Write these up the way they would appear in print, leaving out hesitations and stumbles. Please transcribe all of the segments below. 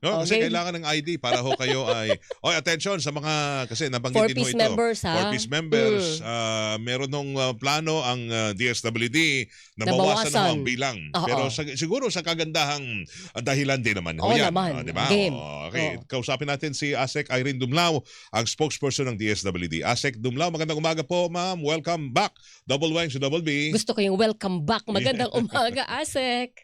No, kasi Okay. kailangan ng ID para ho kayo ay attention sa mga kasi nabanggit din ho Four-piece ito. members, ha? Four-piece members, meron nung plano ang DSWD na bawasan na ho ang Nabawasan. bilang. Pero Oo. siguro sa kagandahang dahilan din naman ho Oo yan, naman. di ba? Game. Okay, Oo. kausapin natin si ASEC Irene Dumlao, ang spokesperson ng DSWD. ASEC Dumlao, magandang umaga po, ma'am. Welcome back. Double Wang to Double B. Gusto ko yung welcome back. Magandang umaga, Asek.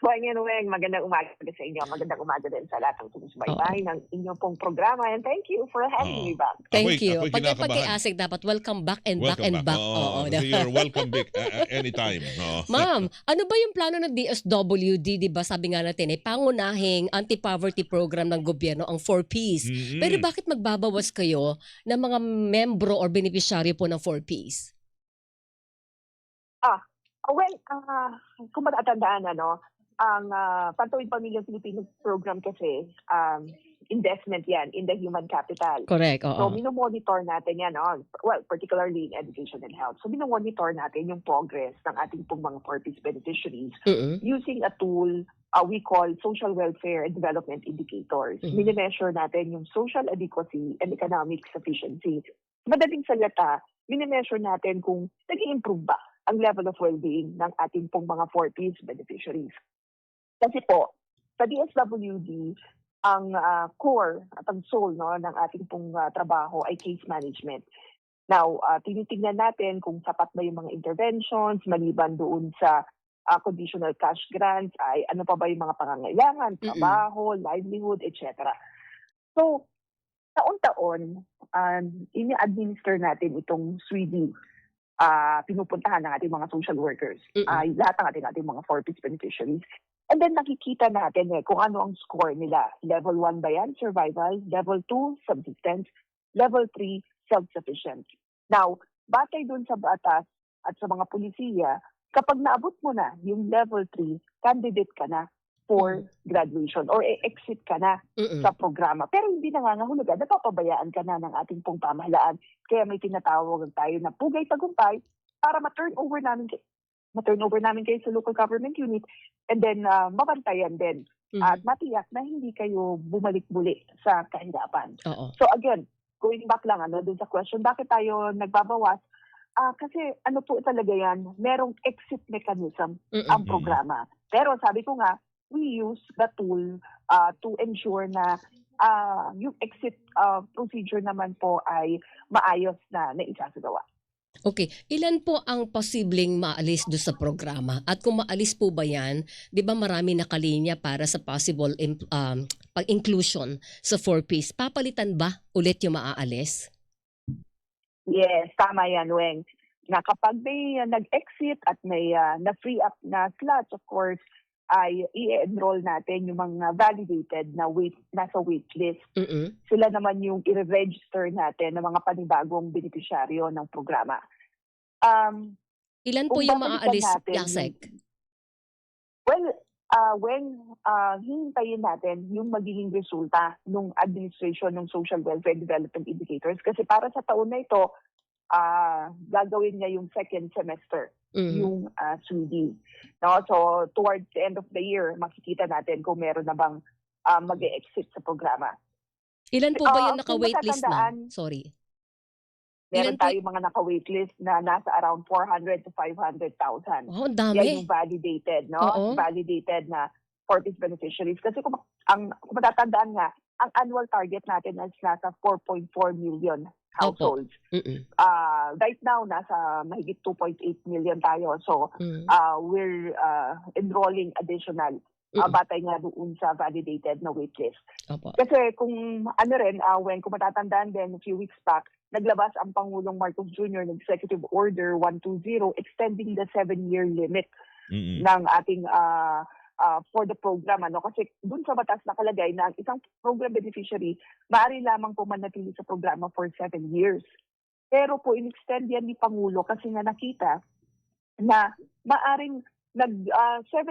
Weng, magandang umaga sa inyo. Magandang umaga din sa lahat ng sumusubaybay ng inyong pong programa. And thank you for having me back. Thank you. Ako'y Pag kay kinakabahan. Asek, dapat welcome back and back Welcome and back. Oo, Oo. so you're welcome back anytime. Oo. Ma'am, ano ba yung plano ng DSWD? Diba sabi nga natin, pangunahing anti-poverty program ng gobyerno, ang 4Ps. Mm-mm. Pero bakit magbabawas kayo ng mga membro or beneficiaryo po ng 4Ps? Kung matatandaan, ang Pantawid Pamilyang Pilipino program kasi, investment yan in the human capital. Correct, oo. So, minomonitor natin yan, particularly in education and health. So, minomonitor natin yung progress ng ating pong mga 4Ps beneficiaries using a tool we call social welfare and development indicators. Minimeasure natin yung social adequacy and economic sufficiency. Madaling salita, minimeasure natin kung nag-i-improve ba ang level of well-being ng ating pong mga 4Ps beneficiaries. Kasi po, sa DSWD, ang core at ang soul ng ating pong trabaho ay case management. Now, tinitingnan natin kung sapat ba yung mga interventions, maliban doon sa conditional cash grants, ay ano pa ba yung mga pangangailangan, trabaho, livelihood, etc. So, taon-taon, ini-administer natin itong SWIDI. Pinupuntahan ng ating mga social workers, lahat ng ating mga 4Ps beneficiaries. And then nakikita natin kung ano ang score nila. Level 1 ba yan, survival? Level 2, subsistence? Level 3, self-sufficient. Now, batay dun sa batas at sa mga pulisiya, kapag naabot mo na yung level 3, candidate ka na for graduation or exit ka na sa programa. Pero hindi nangangahulugan, napapabayaan ka na ng ating pong pamahalaan. Kaya may tinatawag tayo na pugay-tagumpay para ma-turn over namin kayo sa local government unit and then mabantayan din at matiyak na hindi kayo bumalik-buli sa kahirapan. So again, going back lang dun sa question, bakit tayo nagbabawas? Kasi ano po talaga yan, merong exit mechanism ang programa. Pero sabi ko nga, we use the tool to ensure na yung exit procedure naman po ay maayos na isasagawa. Okay, ilan po ang posibleng maalis do sa programa? At kung maalis po ba yan, di ba marami nakalinya para sa possible pag-inclusion sa 4Ps? Papalitan ba ulit yung maaalis? Yes, tama yan, Weng. Na kapag may nag-exit at may na-free up na slots, of course, ay i-enroll natin yung mga validated na nasa waitlist. Sila naman yung i-register natin ng mga panibagong beneficiaryo ng programa. Ilan po yung maaalis, Yasek? Well, hihintayin natin yung magiging resulta ng administration ng Social Welfare Development Indicators kasi para sa taon na ito, gagawin niya yung second semester, yung SWIDI. No? So, towards the end of the year, makikita natin kung meron na bang mag-e-exit sa programa. Ilan po ba yung naka-waitlist na? Sorry. Meron tayo mga naka-waitlist na nasa around 400 to 500,000. Oh, ang dami. Yan yung validated, no? Validated na 4Ps beneficiaries. Kasi kung matatandaan nga, ang annual target natin is nasa 4.4 million households. Right now, nasa mahigit 2.8 million tayo. So, we're enrolling additional batay nga doon sa validated na waitlist. Kasi kung kung matatandaan din, a few weeks back, naglabas ang Pangulong Marcos Jr. ng Executive Order 120 extending the 7-year limit ng ating for the program. Kasi dun sa batas nakalagay na ang isang program beneficiary maaari lamang po manatili sa programa for 7 years. Pero po in-extend yan ni Pangulo kasi nga nakita na maaring 7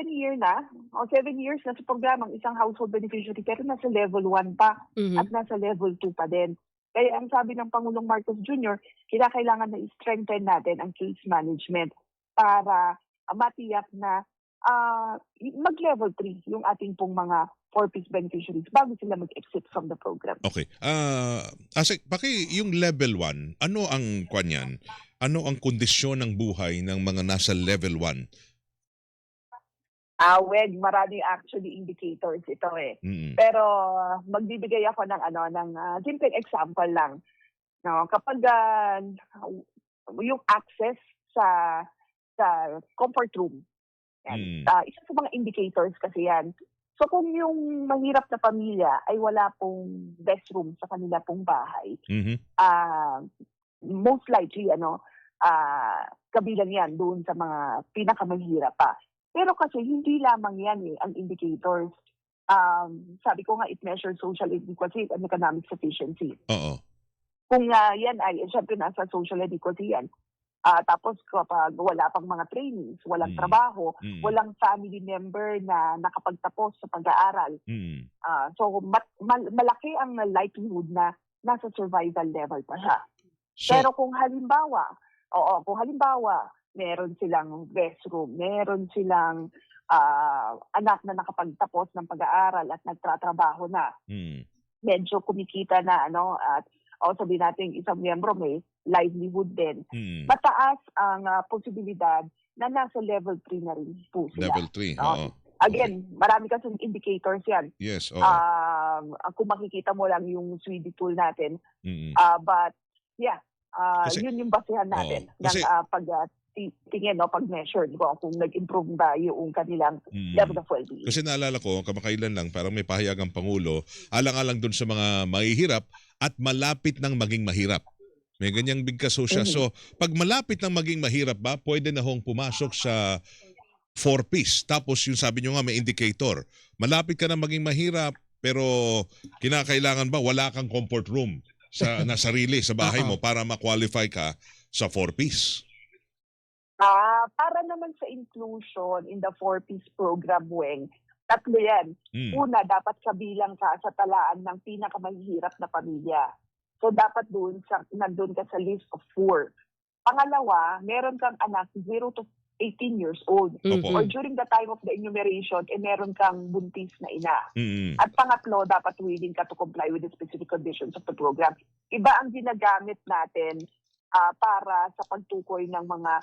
years na sa programa ang isang household beneficiary pero nasa level 1 pa at nasa level 2 pa din. Kaya ang sabi ng Pangulong Marcos Jr., kailangan na i-strengthen natin ang case management para matiyak na mag-level 3 yung ating pong mga 4Ps beneficiaries bago sila mag-exit from the program. Okay. Asek, yung level 1, ano ang kanyan? Ano ang kondisyon ng buhay ng mga nasa level 1? Marami actually indicators ito eh. Mm. Pero magbibigay ako ng simple example lang. No, kapag yung access sa comfort room. Yan. Isa sa mga indicators kasi yan. So kung yung mahirap na pamilya ay wala pong best room sa kanila pong bahay, most likely kabilang yan doon sa mga pinakamahirap pa. Pero kasi hindi lamang yan ang indicators. Sabi ko nga, it measures social equity and economic sufficiency. Oo. Kung yan ay, syempre nasa social equity yan. Tapos kapag wala pang mga trainings, walang trabaho, walang family member na nakapagtapos sa pag-aaral. So malaki ang likelihood na nasa survival level pa siya. So, pero kung halimbawa, meron silang restroom, meron silang anak na nakapagtapos ng pag-aaral at nagtatrabaho na, medyo kumikita na at sabihin natin isang miyembro may livelihood din. Mataas ang posibilidad na nasa level 3 na rin po sila. Level 3, oo. Again, marami kasing indicators yan. Yes, oo. Kung makikita mo lang yung Swede tool natin. But yeah, yun yung basehan natin ng pag-tingin, pag-measure kung nag-improve ba yung kanilang level of well-being. Kasi naalala ko, kamakailan lang, parang may pahayagang Pangulo, alang-alang dun sa mga mahihirap at malapit ng maging mahirap. May ganyang bigkas siya. So, pag malapit ng maging mahirap ba, pwede na hong pumasok sa 4Ps. Tapos yung sabi nyo nga, may indicator. Malapit ka na maging mahirap, pero kinakailangan ba wala kang comfort room na sarili sa bahay mo para ma-qualify ka sa 4Ps? Para naman sa inclusion in the 4Ps program, Weng, tatlo yan. Una, dapat kabilang ka sa talaan ng pinakamahirap na pamilya. So, dapat nandun ka sa list of 4. Pangalawa, meron kang anak 0 to 18 years old. Or during the time of the enumeration, meron kang buntis na ina. At pangatlo, dapat willing ka to comply with the specific conditions of the program. Iba ang ginagamit natin para sa pagtukoy ng mga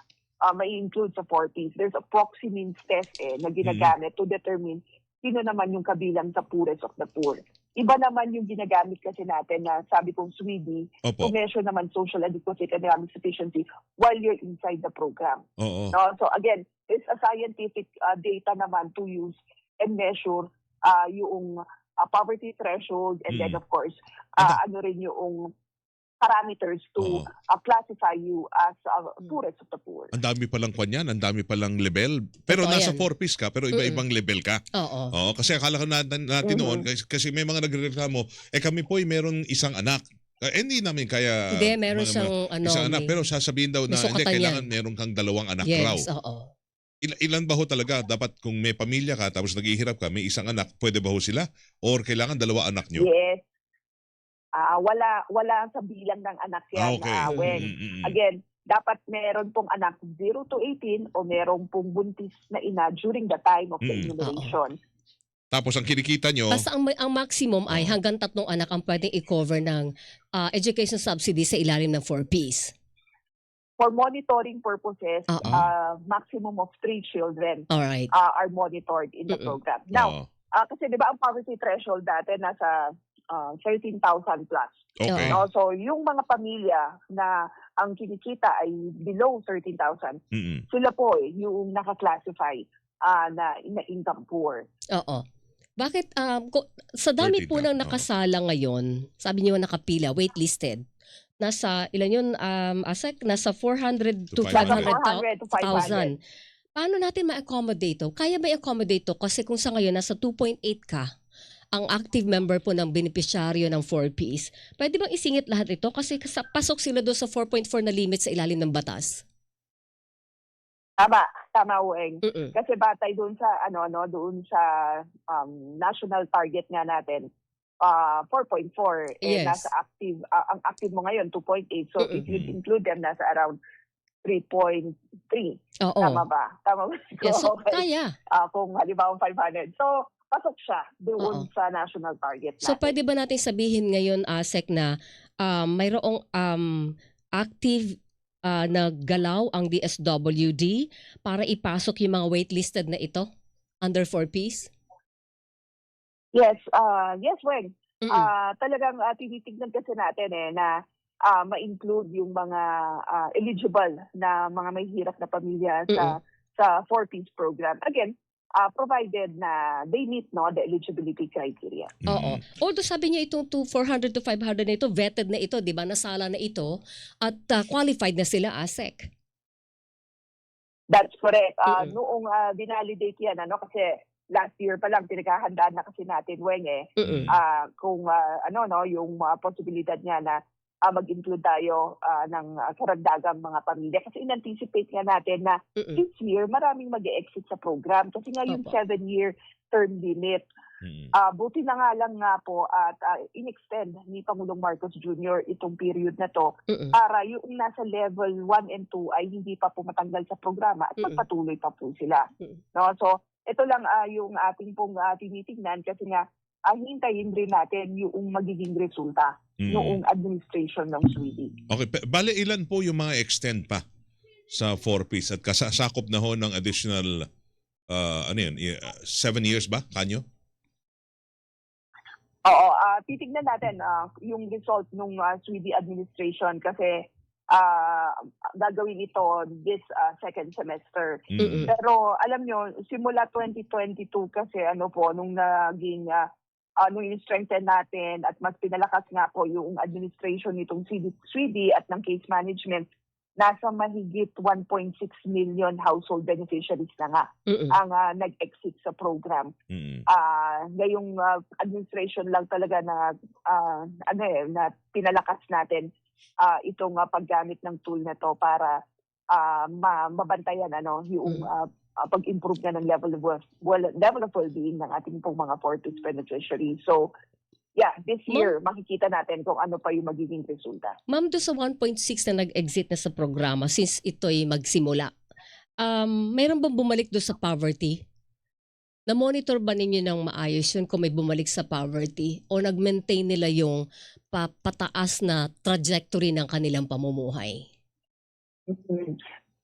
may include sa 4Ps. There's a proxy means test na ginagamit to determine sino naman yung kabilang sa poorest of the poor. Iba naman yung ginagamit kasi natin na sabi kong Swede to measure naman social adequacy and economic sufficiency while you're inside the program. No? So again, it's a scientific data naman to use and measure yung poverty threshold and then of course, ano rin yung parameters to classify you as poorest of the poor. Ang dami palang kanyan, ang dami palang level. Pero nasa 4Ps ka, pero iba-ibang level ka. Oo. Kasi akala ko natin noon, kasi may mga nagreklamo, kami po ay meron isang anak. Hindi namin kaya... Hindi, meron siyang isang anak, pero sasabihin daw na hindi, kailangan meron kang 2 anak raw. Yes, oo. Ilan ba ho talaga? Dapat kung may pamilya ka, tapos naghihirap ka, may isang anak, pwede ba ho sila? Or kailangan 2 anak nyo? Yes. Wala sa bilang ng anak yan. Weng. Again, dapat meron pong anak 0 to 18 o meron pong buntis na ina during the time of the enumeration. Tapos ang kinikita nyo... Basta ang maximum ay hanggang 3 anak ang pwedeng i-cover ng education subsidy sa ilalim ng 4Ps. For monitoring purposes, maximum of 3 children are monitored in the program. Now, kasi di ba ang poverty threshold dati nasa 13,000 plus. Okay. So yung mga pamilya na ang kinikita ay below 13,000, sila po yung naka-classify na income poor. Oo. Bakit sa dami po ng nakasala ngayon, sabi niyo nakapila, waitlisted, nasa ilan yun, Asek? Nasa 400 to 500,000. Paano natin ma-accommodate to? Kaya ba i-accommodate to? Kasi kung sa ngayon nasa 2.8 ka, ang active member po ng beneficiaryo ng 4Ps, pwede bang isingit lahat ito? Kasi pasok sila doon sa 4.4 na limit sa ilalim ng batas. Tama Weng. Kasi batay doon sa doon sa national target nga natin, 4.4 nasa active ang active mo ngayon 2.8. So if you include them nasa around 3.3. Oo. Tama ba? Tama ba? Yes, so Okay. kaya. Kung halimbawa 500. So, pasok siya doon Oo. sa national target natin. So pwede ba natin sabihin ngayon, Sec, na mayroong active na galaw ang DSWD para ipasok yung mga waitlisted na ito under 4Ps? Yes, yes, Weng. Mm-mm. Talagang tinitignan kasi natin na ma-include yung mga eligible na mga may hirap na pamilya sa 4Ps program. Again, provided na they meet the eligibility criteria. Oo. Although sabi niya itong 400 to 500 na ito, vetted na ito, di ba? Nasala na ito at qualified na sila, ASEC. That's correct. Mm-mm. Noong dinalidate yan, kasi last year pa lang pinaghahandaan na kasi natin, Weng, Mm-mm. kung yung posibilidad niya na mag-include tayo ng karagdagang mga pamilya. Kasi in-anticipate nga natin na Mm-mm. this year maraming mag-exit sa program. Kasi nga yung Opo. 7-year term limit. Buti na nga lang nga po at in-extend ni Pangulong Marcos Jr. itong period na to Mm-mm. para yung nasa level 1 and 2 ay hindi pa po matanggal sa programa at magpatuloy pa po sila. No? So, ito lang yung ating pong tinitingnan kasi nga hintayin rin natin yung magiging resulta noong administration ng Sweden. Okay, bale ilan po yung mga extend pa sa 4Ps at kasasakop na ho ng additional 7 years ba kanyo? Oo, titignan natin yung result ng Sweden administration kasi gagawin ito this second semester. Pero alam nyo, simula 2022 kasi nung naging nung in-strengthen natin at mas pinalakas nga po yung administration nitong Sweden at ng case management, nasa mahigit 1.6 million household beneficiaries na nga ang nag-exit sa program. Ngayong administration lang talaga na na pinalakas natin itong paggamit ng tool na to para mabantayan yung pag-improve na ng level of well-being ng ating pong mga 4Ps beneficiaries. So, yeah, this year, makikita natin kung ano pa yung magiging resulta. Ma'am, doon sa 1.6 na nag-exit na sa programa, since ito'y magsimula, mayroon bang bumalik doon sa poverty? Na-monitor ba ninyo ng maayos yun kung may bumalik sa poverty? O nag-maintain nila yung pataas na trajectory ng kanilang pamumuhay?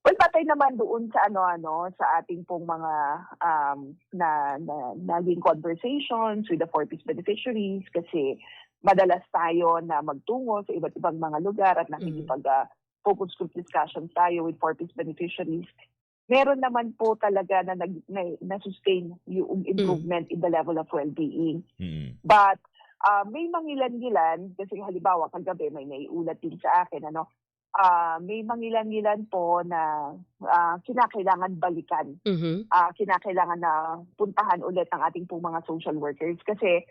Well, patay naman doon sa sa ating pong mga naging conversations with the 4Ps beneficiaries kasi madalas tayo na magtungo sa iba't ibang mga lugar at nakikipag-focus group discussions tayo with 4Ps beneficiaries. Meron naman po talaga na sustain yung improvement in the level of well-being. But may mangilan-gilan, kasi halimbawa kagabi may naiulat din sa akin, may mangilan-gilan po na kinakailangan balikan. Kinakailangan na puntahan ulit ang ating pong mga social workers kasi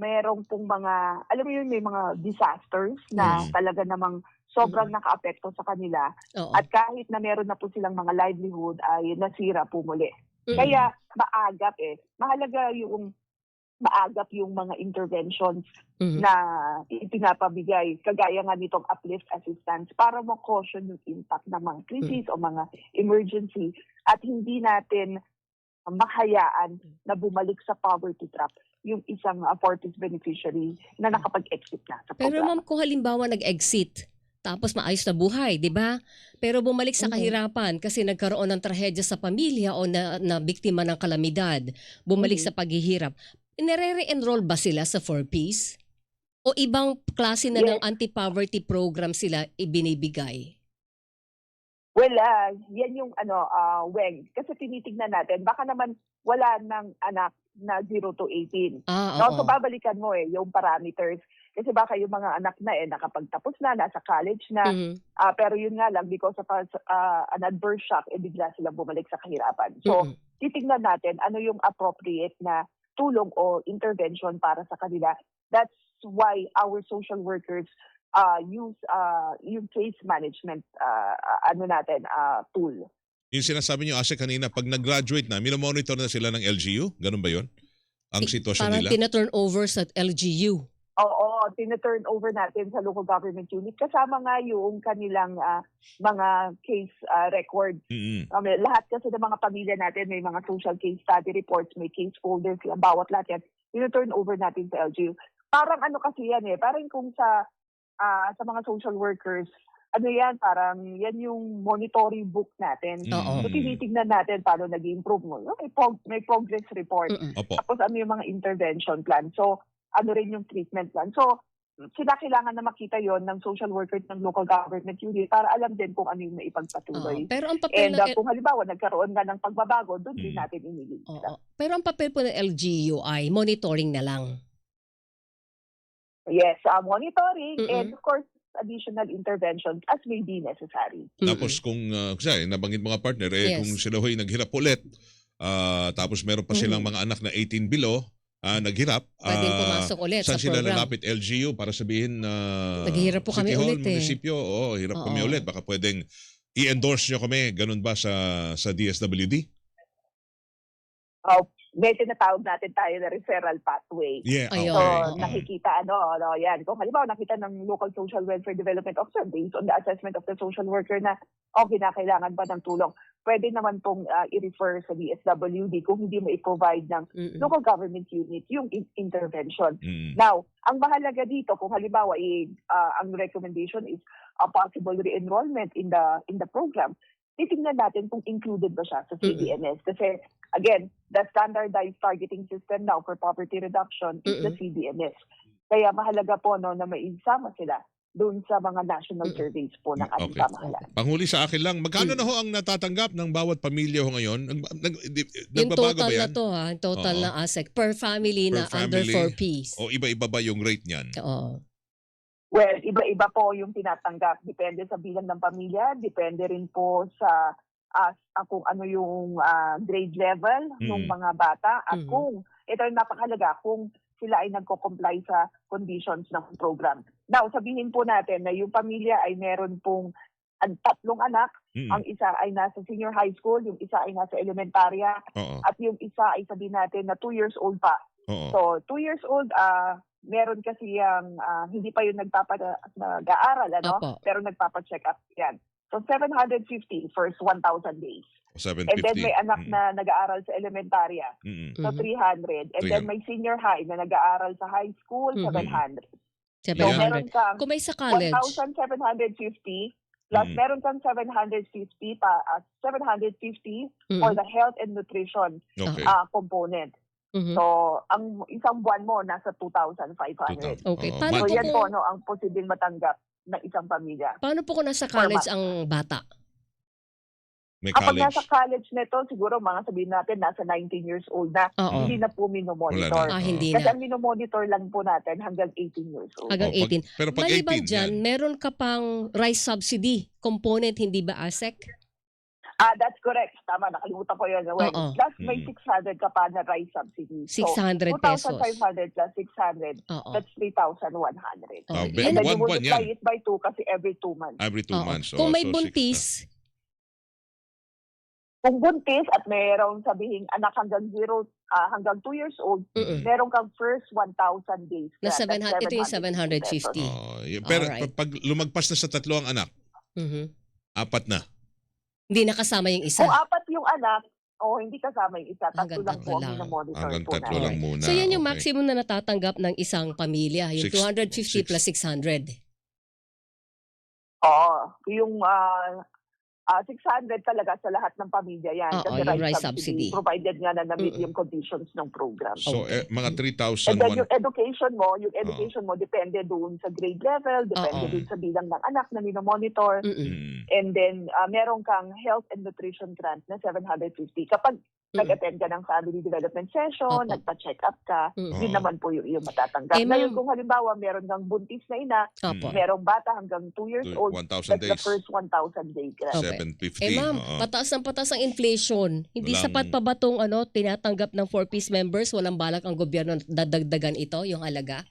mayroong pong mga, alam mo yun, may mga disasters na talaga namang sobrang nakaapekto sa kanila. Oo. At kahit na meron na po silang mga livelihood ay nasira po muli. Kaya maagap mahalaga yung maagap yung mga interventions na ipinapabigay, kagaya nga nitong uplift assistance para ma-caution yung impact ng mga crisis o mga emergency at hindi natin mahayaan na bumalik sa poverty trap yung isang 4Ps beneficiary na nakapag-exit na sa Pero programa. ma'am, kung halimbawa nag-exit, tapos maayos na buhay, di ba? Pero bumalik sa kahirapan kasi nagkaroon ng trahedya sa pamilya o na biktima ng kalamidad, bumalik sa paghihirap. Nire-enroll ba sila sa 4Ps? O ibang klase na ng anti-poverty program sila ibinibigay? Well, yan yung Weng. Kasi tinitignan natin, baka naman wala ng anak na 0 to 18. So babalikan mo yung parameters. Kasi baka yung mga anak na nakapagtapos na, nasa college na. Pero yun nga lang, because of an adverse shock, bigla silang bumalik sa kahirapan. So titignan natin ano yung appropriate na tulong o intervention para sa kanila. That's why our social workers use yung case management tool. Yung sinasabi niyo Ase kanina, pag nag-graduate na, minomonitor na sila ng LGU? Ganun ba yun? Ang sitwasyon Parang nila? tina-turn over sa LGU. Oo, tinaturn over natin sa local government unit kasama nga yung kanilang mga case records. Lahat kasi ng mga pamilya natin may mga social case study reports, may case folders, bawat lahat yan, tinaturn over natin sa LGU. Parang ano kasi yan parang kung sa mga social workers, ano yan, parang yan yung monitoring book natin. So tinitignan natin paano nag-improve mo. May progress report. Tapos ano yung mga intervention plan. So ano rin yung treatment plan. So sila kailangan na makita yon ng social worker ng local government unit para alam din kung ano yung maipagpatuloy. Pero ang papel kung halimbawa nagkaroon na ng pagbabago, doon din natin inililista. Pero ang papel po ng LGU ay monitoring na lang. Yes, monitoring and of course additional interventions as may be necessary. Tapos kung nabanggit mga partner, kung sila ho'y naghirap ulit, tapos meron pa silang mga anak na 18 below, naghirap, pwedeng pumasok ulit saan sa sila program. lalapit? LGU para sabihin na naghihirap po kami City Hall, ulit munisipyo, hirap kami ulit. Baka pwedeng i-endorse nyo kami, ganun ba sa DSWD? May tinatawag natin tayo na referral pathway. Yeah, okay. So, nakikita, yan. Kung halimbawa, nakita ng local social welfare development officer based on the assessment of the social worker na, kinakailangan ba ng tulong, pwede naman pong i-refer sa DSWD kung hindi mo i-provide ng local government unit yung intervention. Now, ang mahalaga dito, kung halimbawa, ang recommendation is a possible re-enrollment in the program, titingnan natin kung included ba siya sa CBNS. Kasi, again, the standardized targeting system now for poverty reduction is the CBNS. Kaya mahalaga po na maisama sila doon sa mga national surveys po ng ating pamahalaan. Panghuli sa akin lang, magkano na ho ang natatanggap ng bawat pamilya ho ngayon? Yung Nagbabago total ba yan? na to total na ASEC per family na under 4 Ps. O iba-iba ba yung rate niyan? Oo. Well, iba-iba po yung tinatanggap. Depende sa bilang ng pamilya, depende rin po sa kung ano yung grade level ng mga bata at kung, ito yung napakahalaga, kung sila ay nagko-comply sa conditions ng program. Now, sabihin po natin na yung pamilya ay meron pong 3 anak, ang isa ay nasa senior high school, yung isa ay nasa elementarya, at yung isa ay sabihin natin na 2 years old pa. So, 2 years old, meron kasi yung hindi pa yung nag-aaral, pero nagpapa-check up yan. So, 750 first 1,000 days. 750. And then may anak na nag-aaral sa elementarya, so 300. And then may senior high na nag-aaral sa high school, 700. So, meron kang kung may sa college, 1,750 plus meron kang 750 for the health and nutrition component. So, ang isang buwan mo nasa 2,500. Okay. So, yan po ang posibleng matanggap ng isang pamilya. Paano po kung nasa college ang bata? May Kapag college. nasa college nito, siguro mga sabihin natin nasa 19 years old na, hindi na po minomonitor. Hindi Kasi na. ang minomonitor lang po natin hanggang 18 years old. Hanggang 18. Pero pag Maliban 18, dyan, meron ka pang rice subsidy component, hindi ba ASEC? That's correct. Tama, nakalimutan ko yun. Plus may 600 ka pa na rice subsidy. 600 pesos. 2,500 plus 600. That's 3,100. And then you multiply it by 2 kasi every 2 months. Every 2 months. Kung may buntis, kung buntis at mayroong sabihin anak hanggang 2 years old, meron kang first 1,000 days. na 700, ito yung 750. Pero pag lumagpas na sa 3 ang anak, 4 na. Hindi nakasama yung isa. Kung 4 yung anak, hindi kasama yung isa. 3 lang po ang minomonitor Hanggang po 3 lang muna. So yan yung maximum na natatanggap ng isang pamilya, yung 250 plus 600. Yung 600 talaga sa lahat ng pamilya yan. Kasi yung rice subsidy. Provided nga na na-meet yung conditions ng program. So mga 3,000. And then yung education mo, depende doon sa grade level, depende doon sa bilang ng anak na minomonitor. And then meron kang health and nutrition grant na 750. Kapag nag-attend ka ng family development session, nagpa-check up ka, yun naman po yung matatanggap. Ngayon kung halimbawa meron kang buntis na ina, merong bata hanggang 2 years old, 1,000 that's days. the first 1,000 day grant. 750. Ma'am, pataas ang inflation. Hindi sapat pa ba itong tinatanggap ng 4Ps members? Walang balak ang gobyerno dadagdagan ito, yung halaga?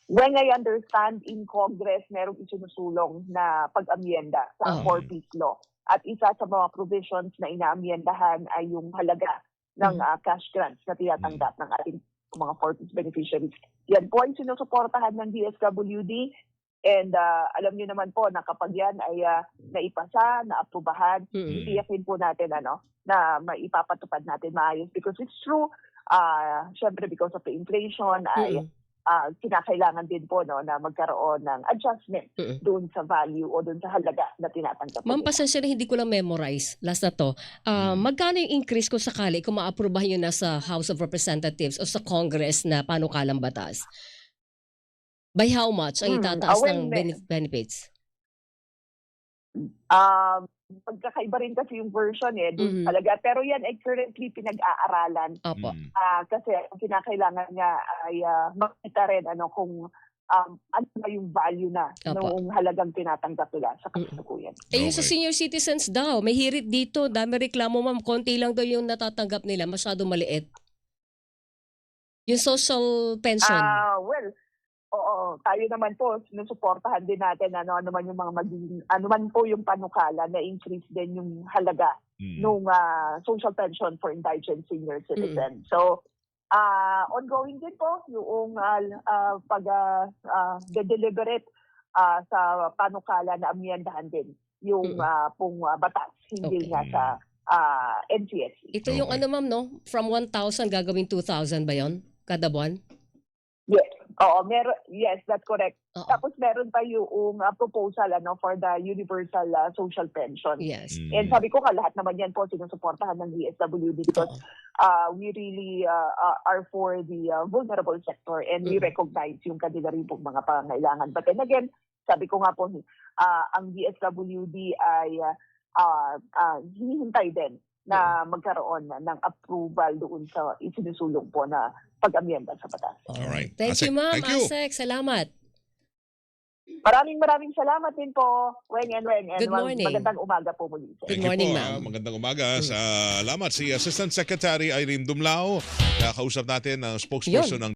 When I understand, in Congress, merong isinusulong na pag-amyenda sa 4Ps law. At isa sa mga provisions na inaamyendahan ay yung halaga ng cash grants na tinatanggap ng ating mga 4Ps beneficiaries. Yan po ay sinusuportahan ng DSWD. And alam niyo naman po na kapag yan ay naipasa, naaprubahan, tiyakin po natin na maipapatupad natin maayos. Because it's true, syempre because of the inflation, ay kinakailangan din po na magkaroon ng adjustment doon sa value o doon sa halaga na tinatanggap. Ma'am, pasensya na hindi ko lang memorize. Last na to. Magkano yung increase kung sakali kung maaprubahan yun na sa House of Representatives o sa Congress na panukalang batas? By how much ang itataas ng benefits? Pagkakaiba rin kasi yung version doon talaga. Pero yan ay currently pinag-aaralan. Opo. Kasi ang kinakailangan nga ay makita rin kung ano na yung value na noong halagang tinatanggap nila sa kasalukuyan. Yung sa senior citizens daw, may hirit dito. Dami reklamo, ma'am. Konti lang daw yung natatanggap nila. Masyado maliit. Yung social pension. Well, oo, tayo naman po, sinusuportahan din natin ano man yung mga ano man po yung panukala na increase din yung halaga nung social pension for indigent senior citizens. So, ongoing din po yung pag-deliberate sa panukala na amyendahan din yung pong batas, hindi nga sa NCSC. Ito yung ma'am, no? From 1,000 gagawin 2,000 ba yun? Kada buwan? Yes. Oo, yes, that's correct. Tapos meron pa yung proposal for the universal social pension. Yes. And sabi ko lahat naman yan po sinusuportahan ng DSWD because we really are for the vulnerable sector and we recognize yung kanila rin pong mga pangailangan. But then again, sabi ko nga po, ang DSWD ay hinihintay din na magkaroon ng approval doon sa isinusulong po na pag-amyenda sa batas. Alright. Thank you, ma'am. Asek, salamat. Maraming salamat din po, Weng and Weng. And Good morning. Magandang umaga po muli. Good morning, ma'am. Magandang umaga. Salamat si Assistant Secretary Irene Dumlao. Kausap natin ang spokesperson ng